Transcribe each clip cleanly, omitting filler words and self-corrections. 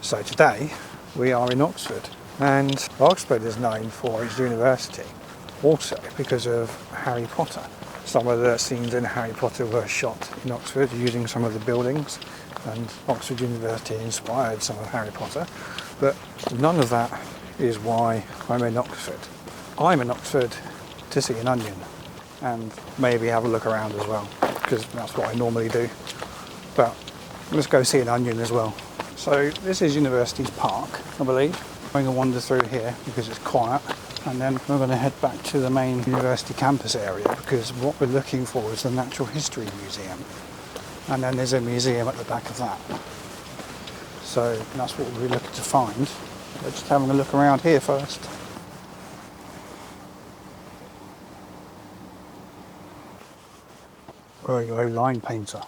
So today we are in Oxford, and Oxford is known for its university also because of Harry Potter. Some of the scenes in Harry Potter were shot in Oxford using some of the buildings, and Oxford University inspired some of Harry Potter, but none of that is why I'm in Oxford. I'm in Oxford to see an onion and maybe have a look around as well, because that's what I normally do. But let's go see an onion as well. So this is University's Park, I believe. I'm going to wander through here because it's quiet, and then we're going to head back to the main university campus area, because what we're looking for is the Natural History Museum, and then there's a museum at the back of that. So that's what we're looking to find. We're just having a look around here first. Very line painter.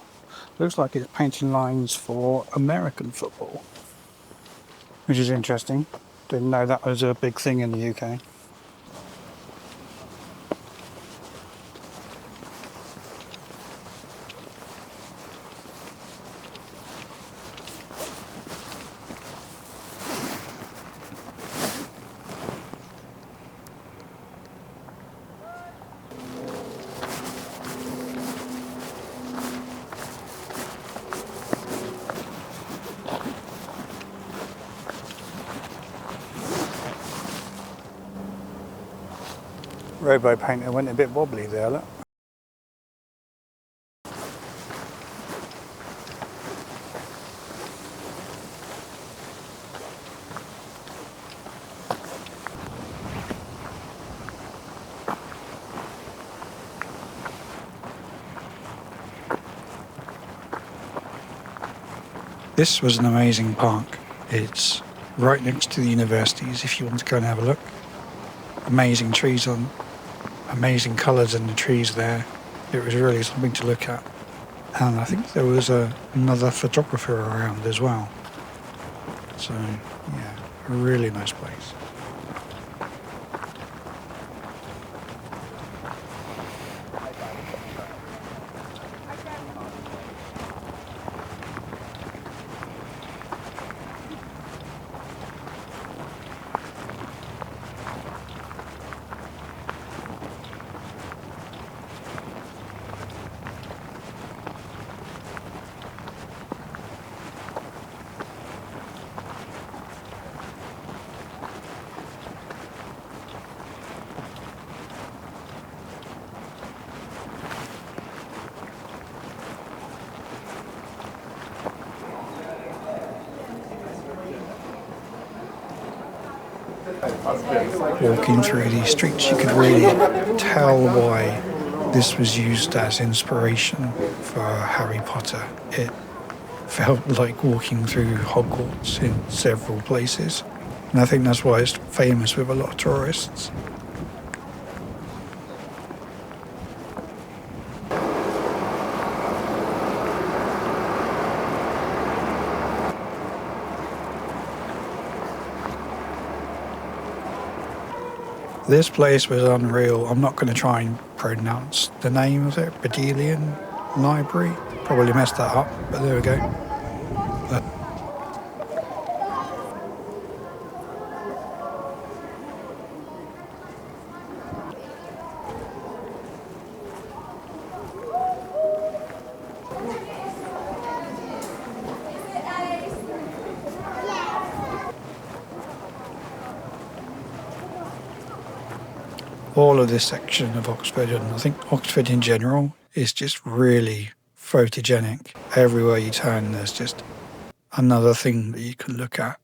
Looks like it's painting lines for American football, which is interesting. Didn't know that was a big thing in the UK. Robo painter went a bit wobbly there, look. This was an amazing park. It's right next to the universities if you want to go and have a look. Amazing trees on, amazing colours in the trees there. It was really something to look at. And I think there was another photographer around as well. So yeah, a really nice place. Walking through these streets, you could really tell why this was used as inspiration for Harry Potter. It felt like walking through Hogwarts in several places, and I think that's why it's famous with a lot of tourists. This place was unreal. I'm not going to try and pronounce the name of it. Bedelian Library. Probably messed that up, but there we go. All of this section of Oxford, and I think Oxford in general, is just really photogenic. Everywhere you turn, there's just another thing that you can look at.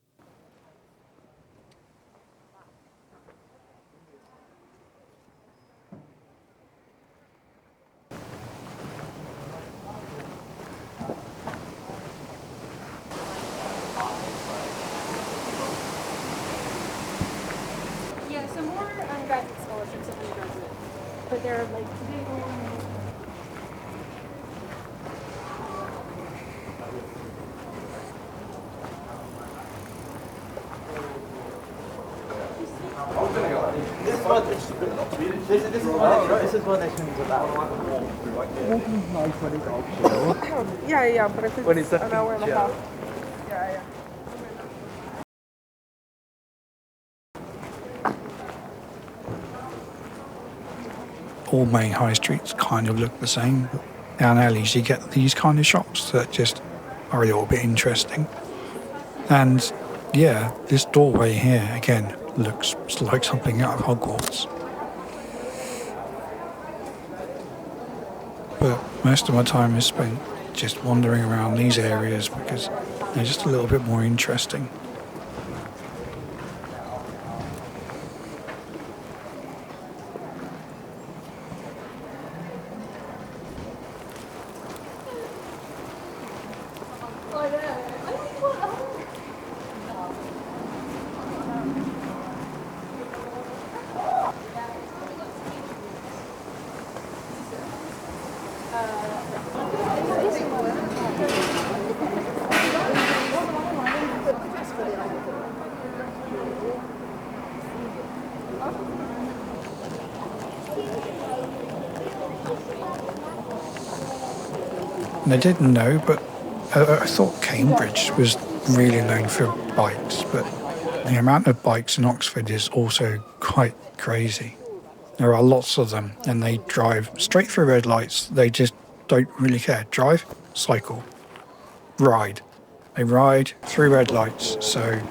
Yeah, some more undergraduate scholarships of undergraduate, but they're like This is what actually about. Walking nice when it's all chill. yeah, but if it's When it's a an hour and a feature. half. Yeah. all main high streets kind of look the same. Down alleys you get these kind of shops that just are a little bit interesting. And yeah, this doorway here again looks like something out of Hogwarts. But most of my time is spent just wandering around these areas because they're just a little bit more interesting. And I didn't know, but I thought Cambridge was really known for bikes, but the amount of bikes in Oxford is also quite crazy. There are lots of them, and they drive straight through red lights. They just don't really care. Drive, cycle, ride. They ride through red lights, so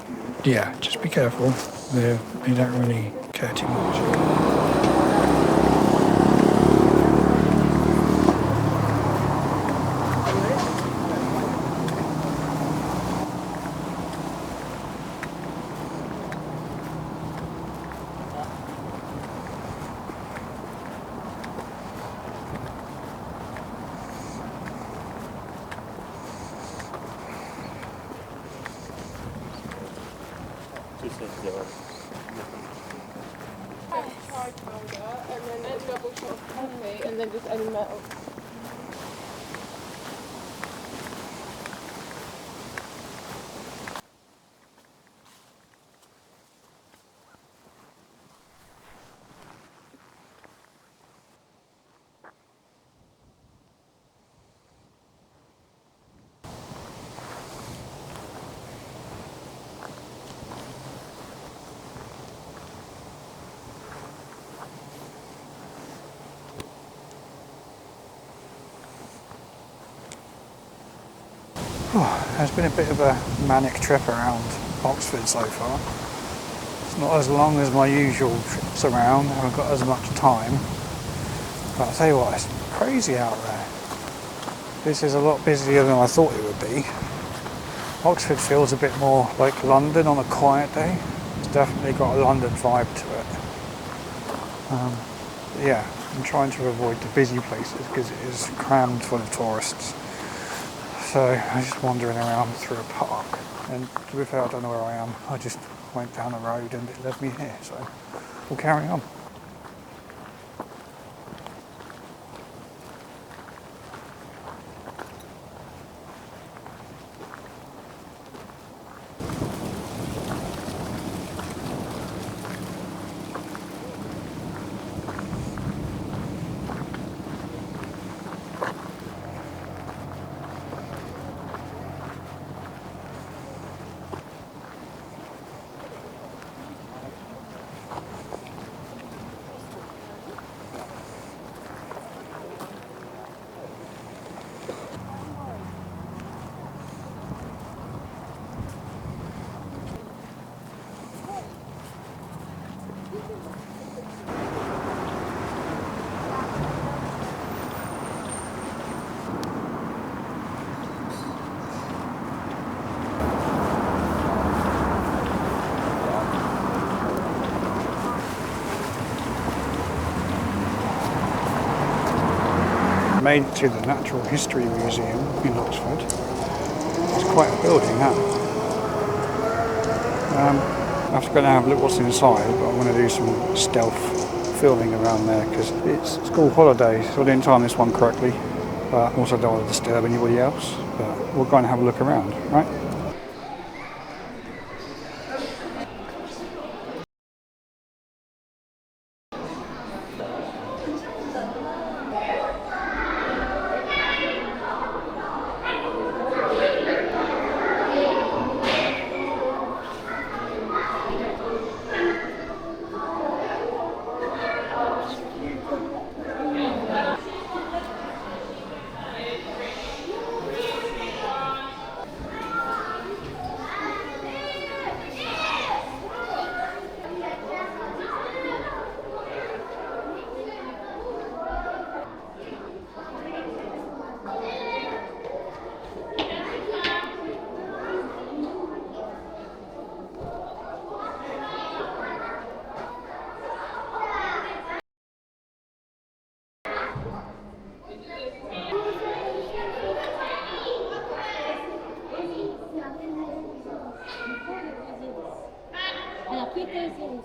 yeah, just be careful. They don't really care too much. Hard powder and then a double shot of coffee and then just any metal. It's been a bit of a manic trip around Oxford so far. It's not as long as my usual trips around, I haven't got as much time. But I'll tell you what, it's crazy out there. This is a lot busier than I thought it would be. Oxford feels a bit more like London on a quiet day. It's definitely got a London vibe to it. Yeah, I'm trying to avoid the busy places because it is crammed full of tourists. So I'm just wandering around through a park, and to be fair, I don't know where I am. I just went down the road and it led me here, so we'll carry on. Made it to the Natural History Museum in Oxford. It's quite a building, that. I have to go and have a look what's inside, but I'm going to do some stealth filming around there because it's school holidays, so I didn't time this one correctly, but also don't want to disturb anybody else. But we'll go and have a look around, right?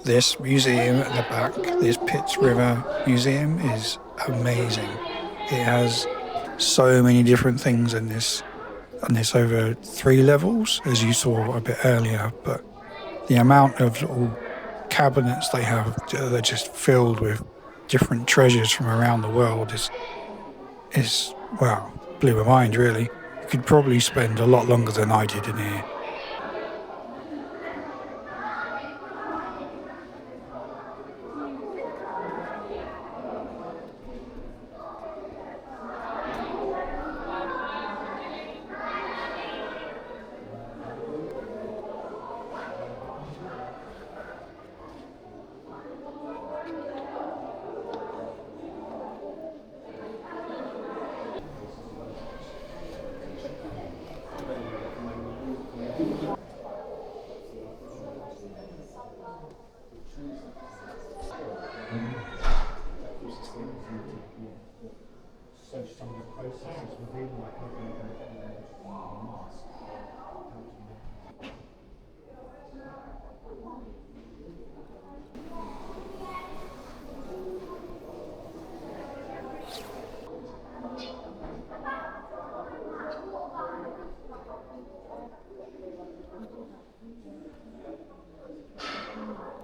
This museum at the back, this Pitts River Museum, is amazing. It has so many different things in this, and it's over 3 levels, as you saw a bit earlier, but the amount of little cabinets they have, they're just filled with different treasures from around the world is wow, blew my mind really. You could probably spend a lot longer than I did in here.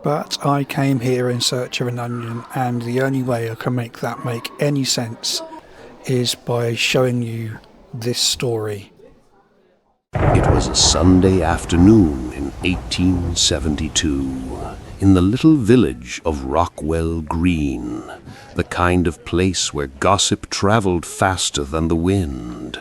But I came here in search of an onion, and the only way I can make that make any sense is by showing you this story. It was a Sunday afternoon in 1872, in the little village of Rockwell Green, the kind of place where gossip traveled faster than the wind.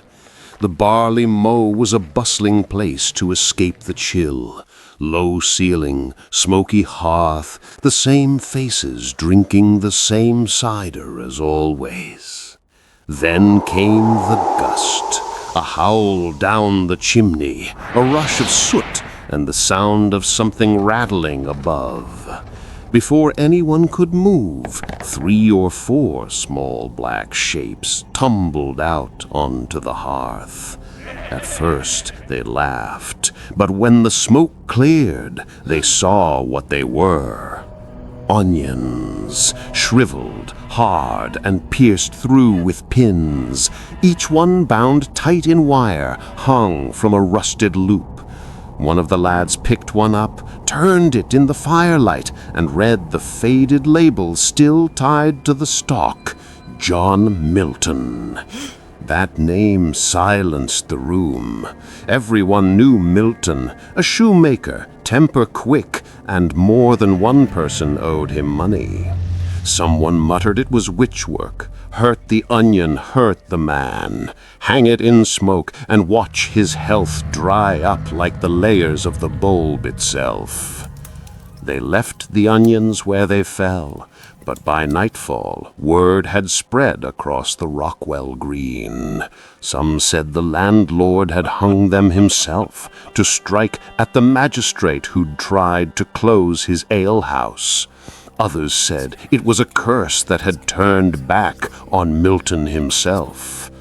The barley mow was a bustling place to escape the chill. Low ceiling, smoky hearth, the same faces drinking the same cider as always. Then came the gust, a howl down the chimney, a rush of soot, and the sound of something rattling above. Before anyone could move, 3 or 4 small black shapes tumbled out onto the hearth. At first they laughed, but when the smoke cleared, they saw what they were. Onions, shriveled, hard, and pierced through with pins, each one bound tight in wire, hung from a rusted loop. One of the lads picked one up, turned it in the firelight, and read the faded label still tied to the stalk, John Milton. That name silenced the room. Everyone knew Milton, a shoemaker, temper quick, and more than one person owed him money. Someone muttered it was witch work. Hurt the onion, hurt the man. Hang it in smoke, and watch his health dry up like the layers of the bulb itself. They left the onions where they fell, but by nightfall word had spread across the Rockwell Green. Some said the landlord had hung them himself to strike at the magistrate who'd tried to close his alehouse. Others said it was a curse that had turned back on Milton himself.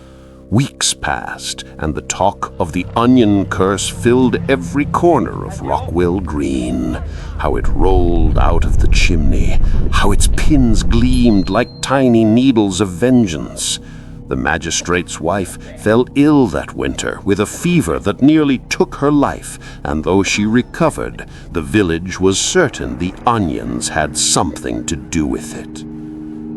Weeks passed, and the talk of the onion curse filled every corner of Rockwell Green. How it rolled out of the chimney, how its pins gleamed like tiny needles of vengeance. The magistrate's wife fell ill that winter with a fever that nearly took her life, and though she recovered, the village was certain the onions had something to do with it.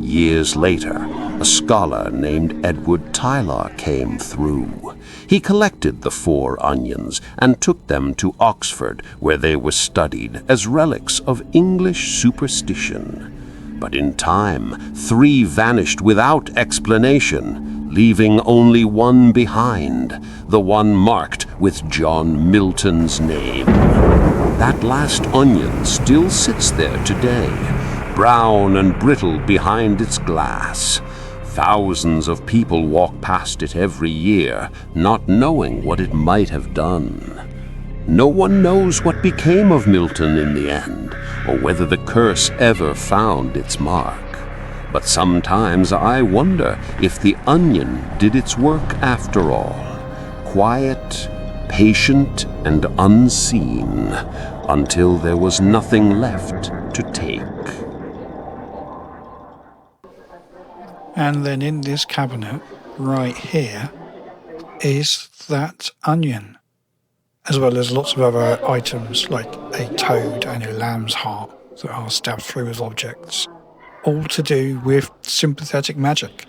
Years later, a scholar named Edward Tyler came through. He collected the 4 onions and took them to Oxford, where they were studied as relics of English superstition. But in time, 3 vanished without explanation, leaving only one behind, the one marked with John Milton's name. That last onion still sits there today, brown and brittle behind its glass. Thousands of people walk past it every year, not knowing what it might have done. No one knows what became of Milton in the end, or whether the curse ever found its mark. But sometimes I wonder if the onion did its work after all. Quiet, patient, and unseen, until there was nothing left to take. And then in this cabinet, right here, is that onion, as well as lots of other items like a toad and a lamb's heart that are stabbed through with objects, all to do with sympathetic magic.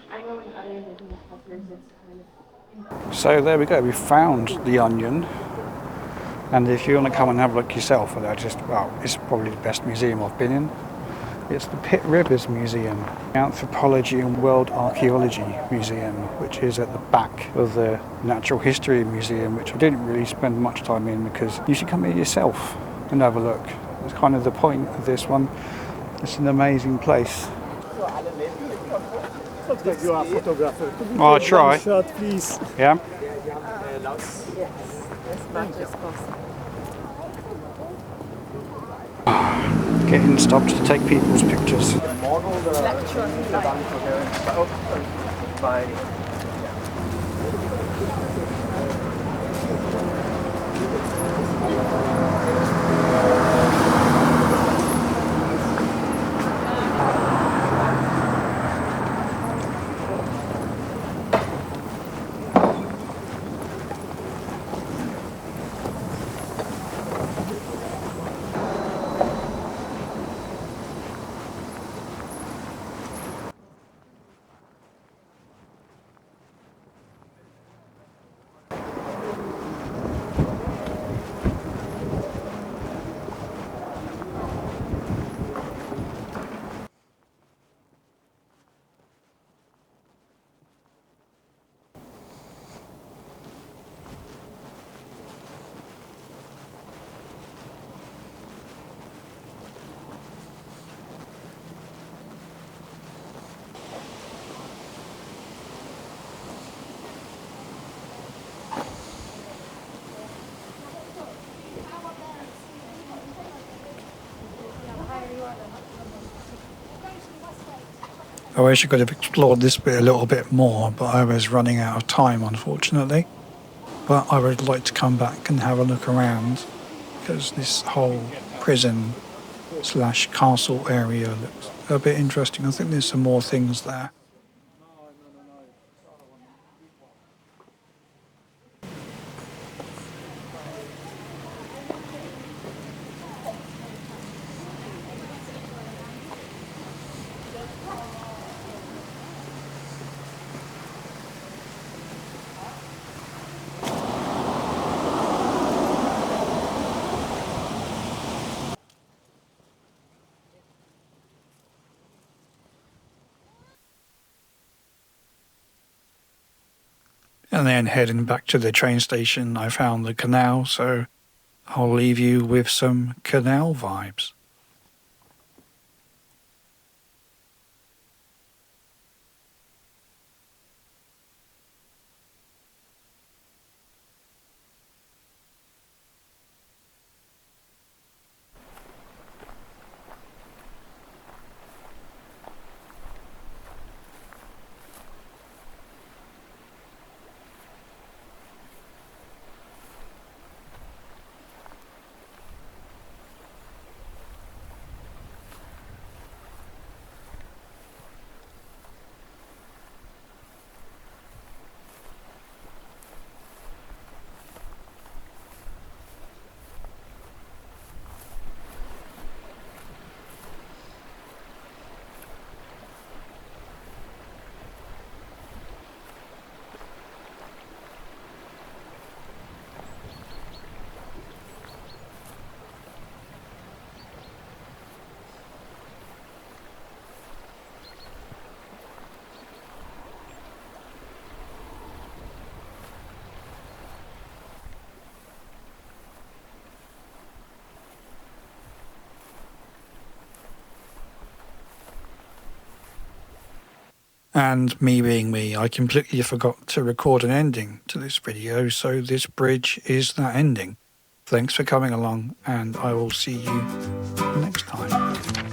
So there we go, we found the onion, and if you want to come and have a look yourself, it's probably the best museum I've been in. It's the Pitt Rivers Museum, Anthropology and World Archaeology Museum, which is at the back of the Natural History Museum, which I didn't really spend much time in because you should come here yourself and have a look. That's kind of the point of this one. It's an amazing place. Looks like you are a photographer. Could you I'll take try. one shot, please? Yeah? Yes, as much as possible. Getting stopped to take people's pictures. I wish I could have explored this bit a little bit more, but I was running out of time, unfortunately. But I would like to come back and have a look around, because this whole prison/castle area looks a bit interesting. I think there's some more things there. And then heading back to the train station, I found the canal, so I'll leave you with some canal vibes. And me being me, I completely forgot to record an ending to this video, so this bridge is that ending. Thanks for coming along, and I will see you next time.